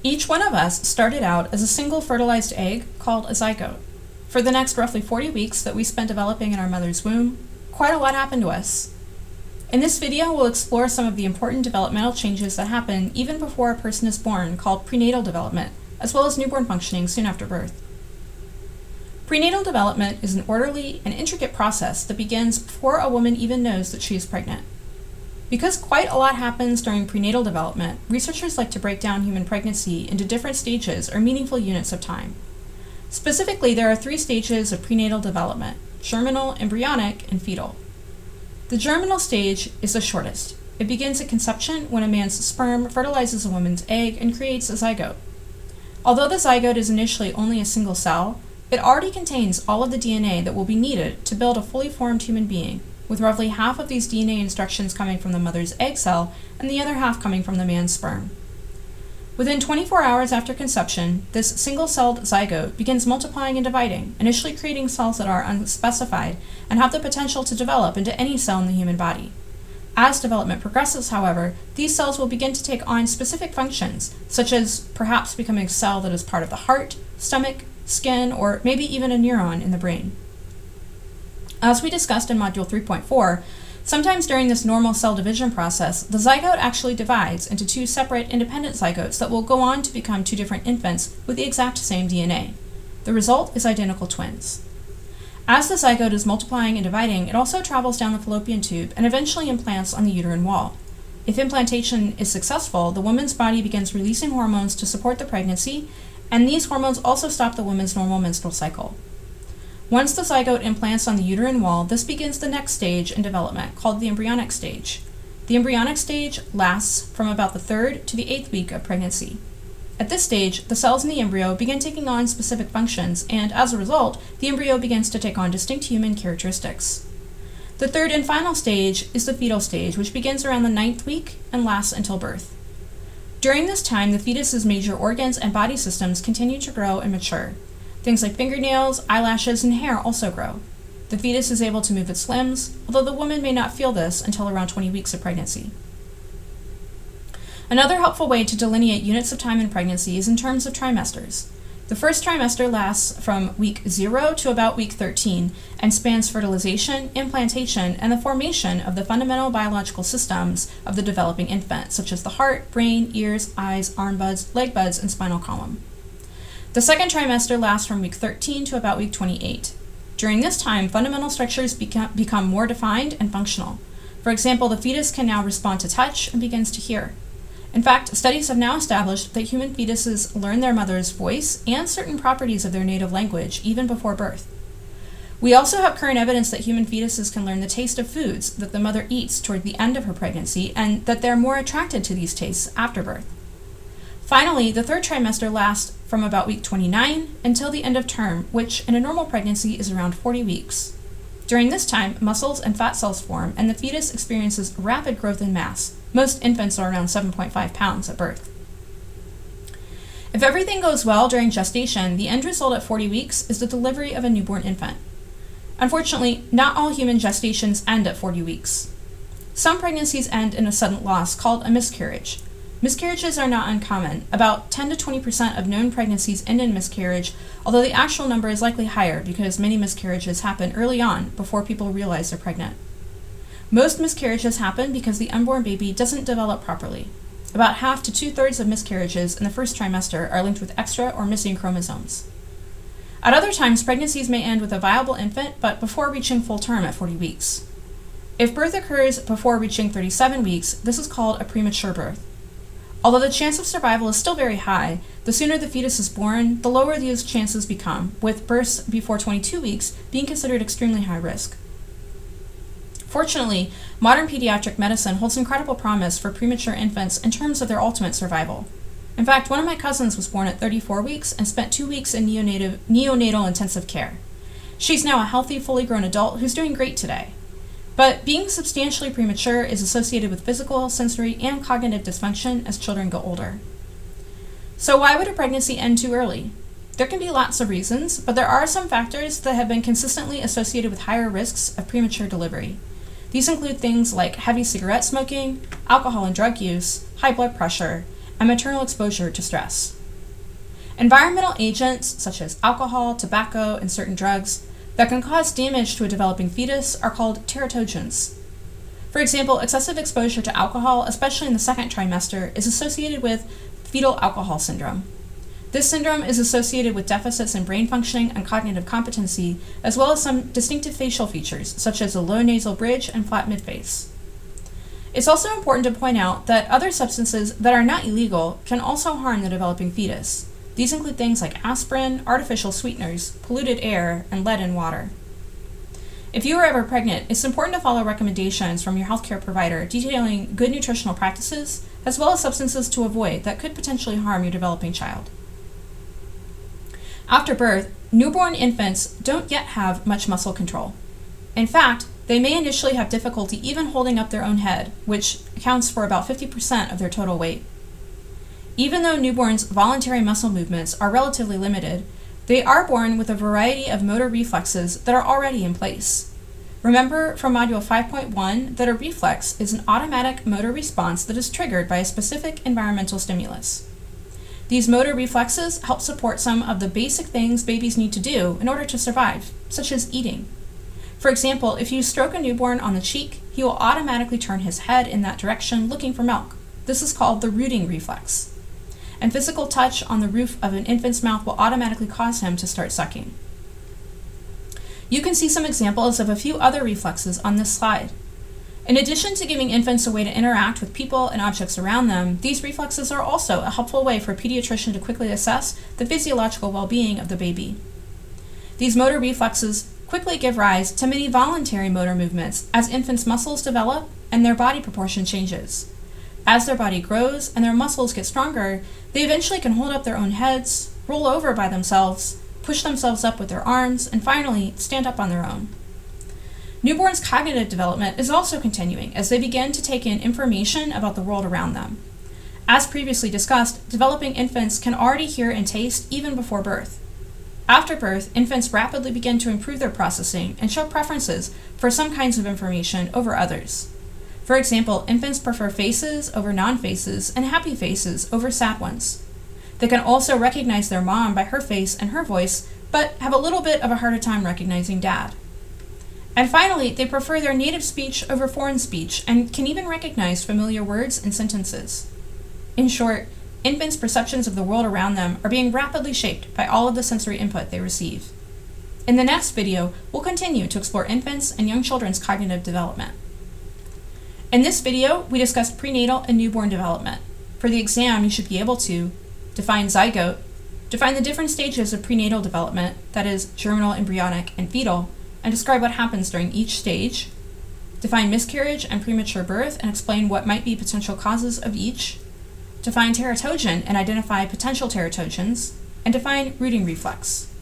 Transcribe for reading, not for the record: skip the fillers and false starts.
Each one of us started out as a single fertilized egg called a zygote. For the next roughly 40 weeks that we spent developing in our mother's womb, quite a lot happened to us. In this video, we'll explore some of the important developmental changes that happen even before a person is born, called prenatal development, as well as newborn functioning soon after birth. Prenatal development is an orderly and intricate process that begins before a woman even knows that she is pregnant. Because quite a lot happens during prenatal development, researchers like to break down human pregnancy into different stages or meaningful units of time. Specifically, there are 3 stages of prenatal development: germinal, embryonic, and fetal. The germinal stage is the shortest. It begins at conception when a man's sperm fertilizes a woman's egg and creates a zygote. Although the zygote is initially only a single cell, it already contains all of the DNA that will be needed to build a fully formed human being, with roughly half of these DNA instructions coming from the mother's egg cell and the other half coming from the man's sperm. Within 24 hours after conception, this single-celled zygote begins multiplying and dividing, initially creating cells that are unspecified and have the potential to develop into any cell in the human body. As development progresses, however, these cells will begin to take on specific functions, such as perhaps becoming a cell that is part of the heart, stomach, skin, or maybe even a neuron in the brain. As we discussed in Module 3.4, sometimes during this normal cell division process, the zygote actually divides into 2 separate independent zygotes that will go on to become 2 different infants with the exact same DNA. The result is identical twins. As the zygote is multiplying and dividing, it also travels down the fallopian tube and eventually implants on the uterine wall. If implantation is successful, the woman's body begins releasing hormones to support the pregnancy, and these hormones also stop the woman's normal menstrual cycle. Once the zygote implants on the uterine wall, this begins the next stage in development, called the embryonic stage. The embryonic stage lasts from about the 3rd to the 8th week of pregnancy. At this stage, the cells in the embryo begin taking on specific functions, and as a result, the embryo begins to take on distinct human characteristics. The 3rd and final stage is the fetal stage, which begins around the 9th week and lasts until birth. During this time, the fetus's major organs and body systems continue to grow and mature. Things like fingernails, eyelashes, and hair also grow. The fetus is able to move its limbs, although the woman may not feel this until around 20 weeks of pregnancy. Another helpful way to delineate units of time in pregnancy is in terms of trimesters. The first trimester lasts from week 0 to about week 13 and spans fertilization, implantation, and the formation of the fundamental biological systems of the developing infant, such as the heart, brain, ears, eyes, arm buds, leg buds, and spinal column. The second trimester lasts from week 13 to about week 28. During this time, fundamental structures become more defined and functional. For example, the fetus can now respond to touch and begins to hear. In fact, studies have now established that human fetuses learn their mother's voice and certain properties of their native language even before birth. We also have current evidence that human fetuses can learn the taste of foods that the mother eats toward the end of her pregnancy, and that they're more attracted to these tastes after birth. Finally, the 3rd trimester lasts from about week 29 until the end of term, which in a normal pregnancy is around 40 weeks. During this time, muscles and fat cells form, and the fetus experiences rapid growth in mass. Most infants are around 7.5 pounds at birth. If everything goes well during gestation, the end result at 40 weeks is the delivery of a newborn infant. Unfortunately, not all human gestations end at 40 weeks. Some pregnancies end in a sudden loss called a miscarriage. Miscarriages are not uncommon. About 10 to 20% of known pregnancies end in miscarriage, although the actual number is likely higher because many miscarriages happen early on before people realize they're pregnant. Most miscarriages happen because the unborn baby doesn't develop properly. About half to 2/3 of miscarriages in the first trimester are linked with extra or missing chromosomes. At other times, pregnancies may end with a viable infant, but before reaching full term at 40 weeks. If birth occurs before reaching 37 weeks, this is called a premature birth. Although the chance of survival is still very high, the sooner the fetus is born, the lower these chances become, with births before 22 weeks being considered extremely high risk. Fortunately, modern pediatric medicine holds incredible promise for premature infants in terms of their ultimate survival. In fact, one of my cousins was born at 34 weeks and spent 2 weeks in neonatal intensive care. She's now a healthy, fully grown adult who's doing great today. But being substantially premature is associated with physical, sensory, and cognitive dysfunction as children get older. So why would a pregnancy end too early? There can be lots of reasons, but there are some factors that have been consistently associated with higher risks of premature delivery. These include things like heavy cigarette smoking, alcohol and drug use, high blood pressure, and maternal exposure to stress. Environmental agents such as alcohol, tobacco, and certain drugs that can cause damage to a developing fetus are called teratogens. For example, excessive exposure to alcohol, especially in the second trimester, is associated with fetal alcohol syndrome. This syndrome is associated with deficits in brain functioning and cognitive competency, as well as some distinctive facial features, such as a low nasal bridge and flat midface. It's also important to point out that other substances that are not illegal can also harm the developing fetus. These include things like aspirin, artificial sweeteners, polluted air, and lead in water. If you are ever pregnant, it's important to follow recommendations from your healthcare provider detailing good nutritional practices, as well as substances to avoid that could potentially harm your developing child. After birth, newborn infants don't yet have much muscle control. In fact, they may initially have difficulty even holding up their own head, which accounts for about 50% of their total weight. Even though newborns' voluntary muscle movements are relatively limited, they are born with a variety of motor reflexes that are already in place. Remember from Module 5.1 that a reflex is an automatic motor response that is triggered by a specific environmental stimulus. These motor reflexes help support some of the basic things babies need to do in order to survive, such as eating. For example, if you stroke a newborn on the cheek, he will automatically turn his head in that direction looking for milk. This is called the rooting reflex. And physical touch on the roof of an infant's mouth will automatically cause him to start sucking. You can see some examples of a few other reflexes on this slide. In addition to giving infants a way to interact with people and objects around them, these reflexes are also a helpful way for a pediatrician to quickly assess the physiological well-being of the baby. These motor reflexes quickly give rise to many voluntary motor movements as infants' muscles develop and their body proportion changes. As their body grows and their muscles get stronger, they eventually can hold up their own heads, roll over by themselves, push themselves up with their arms, and finally stand up on their own. Newborns' cognitive development is also continuing as they begin to take in information about the world around them. As previously discussed, developing infants can already hear and taste even before birth. After birth, infants rapidly begin to improve their processing and show preferences for some kinds of information over others. For example, infants prefer faces over non-faces and happy faces over sad ones. They can also recognize their mom by her face and her voice, but have a little bit of a harder time recognizing dad. And finally, they prefer their native speech over foreign speech and can even recognize familiar words and sentences. In short, infants' perceptions of the world around them are being rapidly shaped by all of the sensory input they receive. In the next video, we'll continue to explore infants and young children's cognitive development. In this video, we discussed prenatal and newborn development. For the exam, you should be able to define zygote, define the different stages of prenatal development, that is, germinal, embryonic, and fetal, and describe what happens during each stage, define miscarriage and premature birth and explain what might be potential causes of each, define teratogen and identify potential teratogens, and define rooting reflex.